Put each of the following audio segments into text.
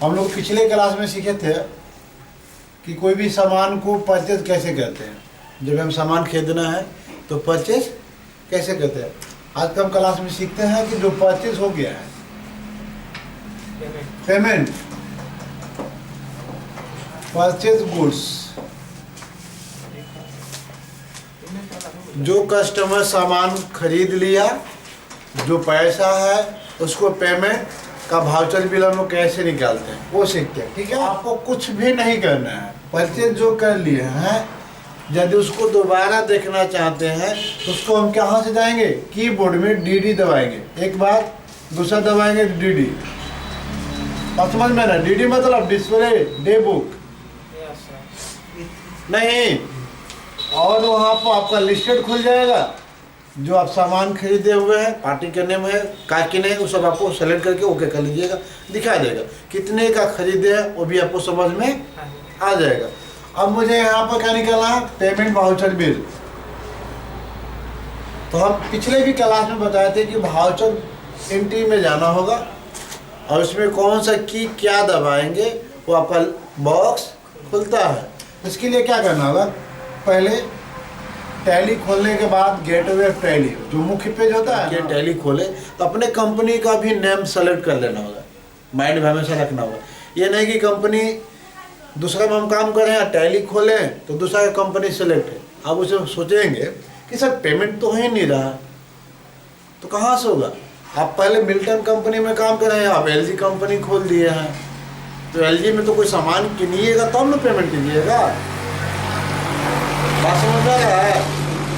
हम लोग पिछले क्लास में सीखे थे कि कोई भी सामान को परचेज कैसे करते हैं। जब हम सामान खरीदना है तो परचेज कैसे करते हैं। आज का हम क्लास में सीखते हैं कि जो परचेज हो गया है, पेमेंट, परचेज गुड्स, जो कस्टमर सामान खरीद लिया, जो पैसा है उसको पेमेंट का वाउचर बिल हम लोग कैसे निकालते हैं वो सीखते हैं। ठीक है, आपको कुछ भी नहीं करना है। परचेज जो कर लिए हैं, यदि उसको दोबारा देखना चाहते हैं तो उसको हम कहाँ से जाएंगे, कीबोर्ड में DD दबाएंगे, एक बार, दूसरा दबाएंगे DD। और समझ में ना, DD मतलब डिस्प्ले डे बुक नहीं, और वहाँ पर आपका लिस्टेड खुल जाएगा। जो आप सामान खरीदे हुए हैं, पार्टी करने में है, कार किने, वो सब आपको सेलेक्ट करके ओके कर लीजिएगा, दिखा देगा कितने का खरीदे हैं, वो भी आपको समझ में आ जाएगा। अब मुझे यहाँ पर क्या निकालना है, पेमेंट वाउचर बिल। तो हम पिछले भी क्लास में बताए थे कि वाउचर एंट्री में जाना होगा और उसमें कौन सा की क्या दबाएंगे वो आपका बॉक्स खुलता है। इसके लिए क्या करना होगा, पहले टैली खोलने के बाद गेटवे ऑफ टैली, जो मुख्य पेज होता है, ये टैली खोले तो अपने कंपनी का भी नेम सेलेक्ट कर लेना होगा, माइंड में हमेशा रखना होगा। ये नहीं कि कंपनी दूसरा में हम काम कर रहे हैं, टैली खोलें तो दूसरा का कंपनी सेलेक्ट है। आप उसे सोचेंगे कि सर पेमेंट तो हो ही नहीं रहा, तो कहाँ से होगा। आप पहले मिल्टन कंपनी में काम कर रहे हैं, आप LG कंपनी खोल दिए हैं, तो LG में तो कोई सामान किनिएगा तब ना पेमेंट कीजिएगा। बात समझ में आ रहा है।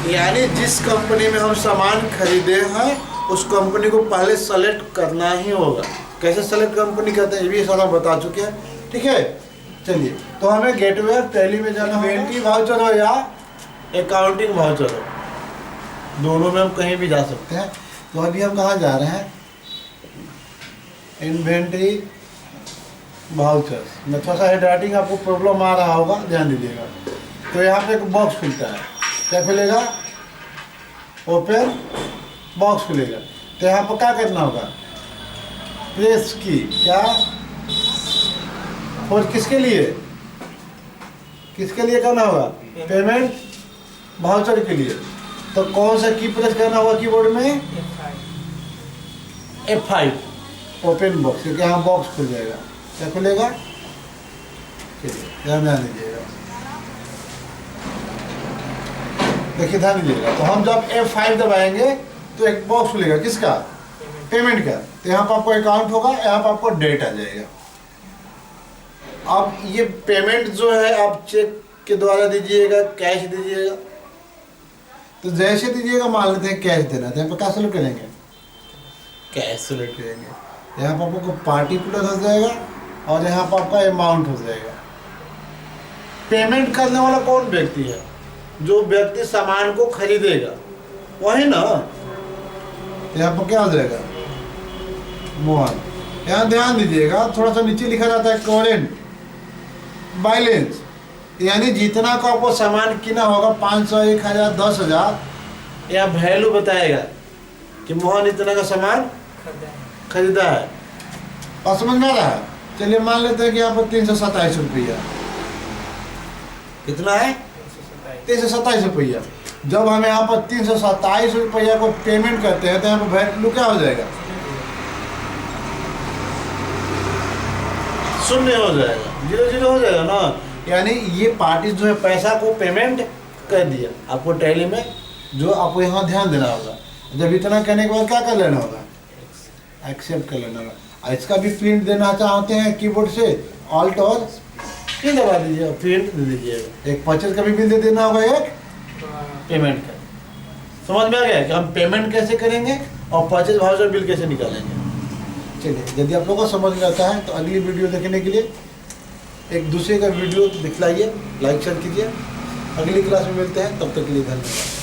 यानी जिस कंपनी में हम सामान खरीदे हैं उस कंपनी को पहले सेलेक्ट करना ही होगा। कैसे सेलेक्ट कंपनी करते हैं ये भी सारा बता चुके हैं। ठीक है, चलिए, तो हमें गेटवे ऑफ टैली में जाना, इन्वेंट्री वाउचर हो या अकाउंटिंग वाउचर हो, दोनों में हम कहीं भी जा सकते हैं। तो अभी हम कहाँ जा रहे हैं, इन्वेंट्री वाउचर में। थोड़ा सा हैंडराइटिंग आपको प्रॉब्लम आ रहा होगा, ध्यान दीजिएगा। तो यहाँ पे एक बॉक्स खुलता है, क्या खुलेगा, ओपन बॉक्स खुलेगा। तो यहाँ पर क्या करना होगा, प्रेस की, क्या, और किसके लिए, किसके लिए करना होगा, पेमेंट वाउचर के लिए। तो कौन सा की प्रेस करना होगा कीबोर्ड में, F5, ओपन बॉक्स, क्योंकि यहाँ बॉक्स खुल जाएगा। क्या खुलेगा, चलिए ध्यान दीजिएगा, देखिए ध्यान दीजिएगा। तो हम जब F5 दबाएंगे तो एक बॉक्स खुलेगा, किसका, पेमेंट का। तो यहाँ पर आपको अकाउंट होगा, यहाँ पर आपको डेट आ जाएगा। अब ये पेमेंट जो है आप चेक के द्वारा दीजिएगा, कैश दीजिएगा। तो जैसे दीजिएगा, मान लेते हैं कैश देना, तो यहाँ पर क्या सेलेक्ट करेंगे, कैश सेलेक्ट करेंगे। यहाँ पर आपको पार्टिकुलर हो जाएगा और यहाँ पर आपका अमाउंट हो जाएगा। पेमेंट करने वाला कौन व्यक्ति है, जो व्यक्ति सामान को खरीदेगा वही ना। यहाँ पर क्या हो जाएगा, मोहन। यहाँ ध्यान दीजिएगा, थोड़ा सा नीचे लिखा जाता है करेंट बैलेंस, यानी जितना का आपको सामान किना होगा, 500, 1000, 10,000, यह वैल्यू बताएगा कि मोहन इतना का सामान खरीदा है। और समझ में आ रहा है। चलिए मान लेते हैं कि यहाँ पर 327 रुपया, कितना है, 327 रुपया। जब हम यहाँ पर 327 रुपया को पेमेंट करते हैं तो यहाँ पर वैल्यू क्या हो जाएगा, शून्य हो जाएगा, 0 हो जाएगा ना। यानी ये पार्टी जो है पैसा को पेमेंट कर दिया। आपको टैली में जो आपको यहाँ ध्यान देना होगा, जब इतना करने के बाद क्या कर लेना होगा, एक्सेप्ट कर लेना होगा। इसका भी प्रिंट देना चाहते हैं कीबोर्ड से, ऑल्ट और प्रिंट दबा दीजिए, प्रिंट दे दीजिएगा। एक परचेज का भी बिल दे देना होगा, एक पेमेंट का। समझ में आ गया कि हम पेमेंट कैसे करेंगे और परचेज वाउचर बिल कैसे निकालेंगे। चलिए, यदि आप लोगों को समझ में आता है तो अगली वीडियो देखने के लिए एक दूसरे का वीडियो दिखलाइए, लाइक शेयर कीजिए। अगली क्लास में मिलते हैं, तब तक के लिए धन्यवाद।